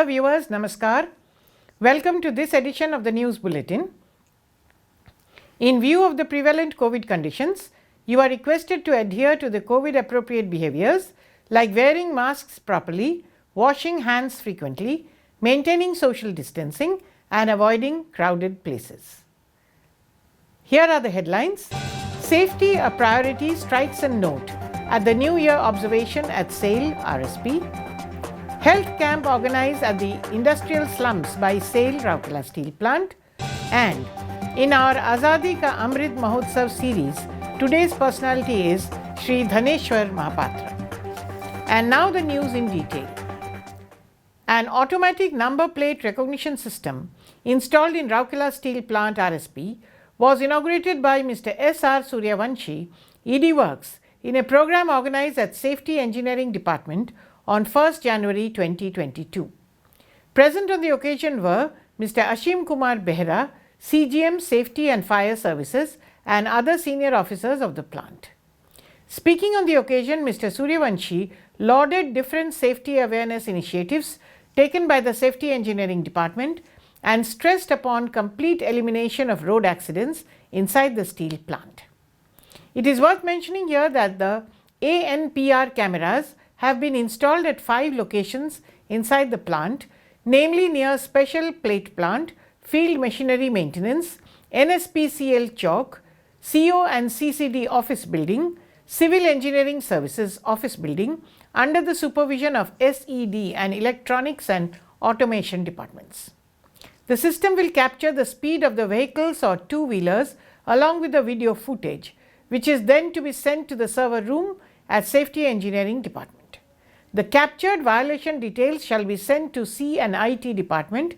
Dear viewers, Namaskar. Welcome to this edition of the News Bulletin. In view of the prevalent COVID conditions, you are requested to adhere to the COVID appropriate behaviors like wearing masks properly, washing hands frequently, maintaining social distancing and avoiding crowded places. Here are the headlines. Safety a priority strikes a note at the New Year observation at SAIL RSP. Health camp organized at the industrial slums by SAIL Rourkela Steel Plant. And in our Azadi Ka Amrit Mahotsav series, today's personality is Shri Dhaneshwar Mahapatra. And now the news in detail. An automatic number plate recognition system installed in Rourkela Steel Plant RSP was inaugurated by Mr. S.R. Suryavanshi, ED Works, in a program organized at Safety Engineering Department on 1st January 2022. Present on the occasion were Mr. Ashim Kumar Behra, CGM Safety and Fire Services, and other senior officers of the plant. Speaking on the occasion, Mr. Suryavanshi lauded different safety awareness initiatives taken by the Safety Engineering Department and stressed upon complete elimination of road accidents inside the steel plant. It is worth mentioning here that the ANPR cameras have been installed at 5 locations inside the plant, namely near Special Plate Plant, Field Machinery Maintenance, NSPCL Chowk, CO and CCD Office Building, Civil Engineering Services Office Building under the supervision of SED and Electronics and Automation Departments. The system will capture the speed of the vehicles or two-wheelers along with the video footage, which is then to be sent to the server room at Safety Engineering Department. The captured violation details shall be sent to C and IT Department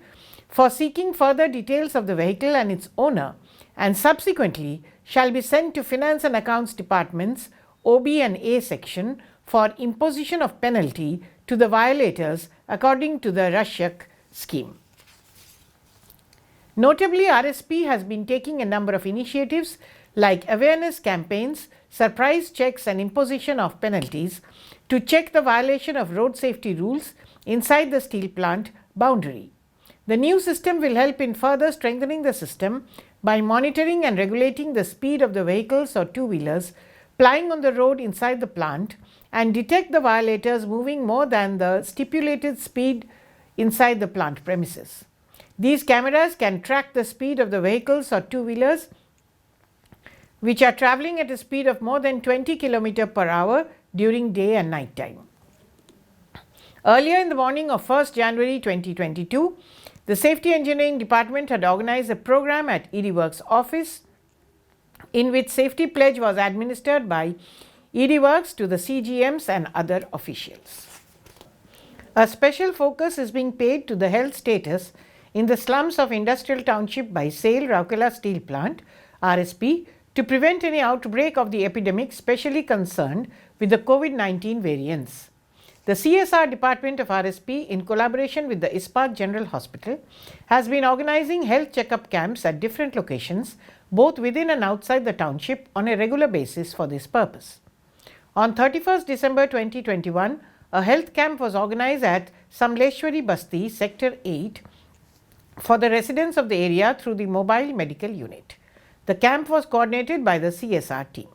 for seeking further details of the vehicle and its owner, and subsequently shall be sent to Finance and Accounts Departments OB and A section for imposition of penalty to the violators according to the Rashyak scheme. Notably, RSP has been taking a number of initiatives like awareness campaigns, surprise checks and imposition of penalties to check the violation of road safety rules inside the steel plant boundary. The new system will help in further strengthening the system by monitoring and regulating the speed of the vehicles or two-wheelers plying on the road inside the plant and detect the violators moving more than the stipulated speed inside the plant premises. These cameras can track the speed of the vehicles or two-wheelers which are travelling at a speed of more than 20 km per hour during day and night time. Earlier in the morning of 1st January 2022, the Safety Engineering Department had organized a program at ED Works office in which safety pledge was administered by ED Works to the CGMs and other officials. A special focus is being paid to the health status in the slums of Industrial Township by SAIL Rourkela Steel Plant RSP to prevent any outbreak of the epidemic specially concerned with the COVID-19 variants. The CSR department of RSP, in collaboration with the Ispat General Hospital, has been organizing health checkup camps at different locations both within and outside the township on a regular basis for this purpose. On 31st December 2021, a health camp was organized at Samleshwari Basti, Sector 8 for the residents of the area through the Mobile Medical Unit. The camp was coordinated by the CSR team.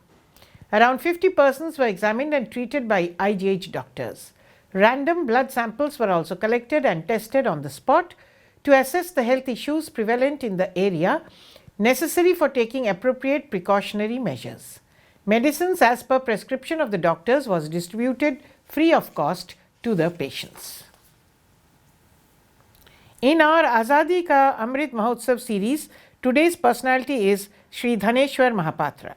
Around 50 persons were examined and treated by IGH doctors. Random blood samples were also collected and tested on the spot to assess the health issues prevalent in the area necessary for taking appropriate precautionary measures. Medicines as per prescription of the doctors was distributed free of cost to the patients. In our Azadi Ka Amrit Mahotsav series, today's personality is Shri Dhaneshwar Mahapatra.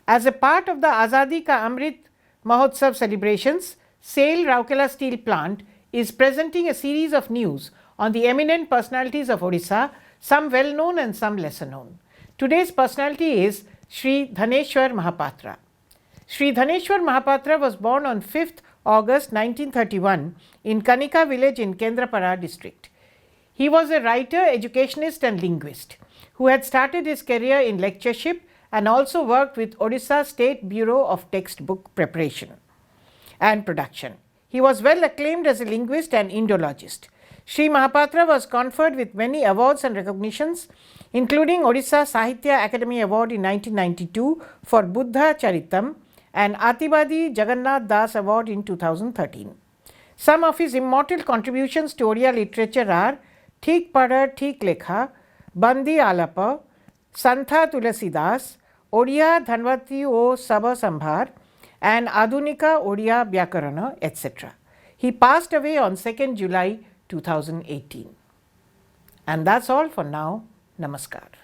As a part of the Azadi Ka Amrit Mahotsav celebrations, SAIL Rourkela Steel Plant is presenting a series of news on the eminent personalities of Odisha, some well known and some lesser known. Today's personality is Shri Dhaneshwar Mahapatra. Shri Dhaneshwar Mahapatra was born on 5th August 1931 in Kanika village in Kendrapara district. He was a writer, educationist and linguist who had started his career in lectureship and also worked with Odisha State Bureau of Textbook Preparation and Production. He was well acclaimed as a linguist and Indologist. Sri Mahapatra was conferred with many awards and recognitions, including Odisha Sahitya Academy Award in 1992 for Buddha Charitam and Atibadi Jagannath Das Award in 2013. Some of his immortal contributions to Odia literature are Thik Padar Thik Lekha, Bandi Alapa, Santha Tulasidas, Odia Dhanvati O Saba Sambhar, and Adunika Odia Vyakarana, etc. He passed away on 2nd July 2018. And that's all for now. Namaskar.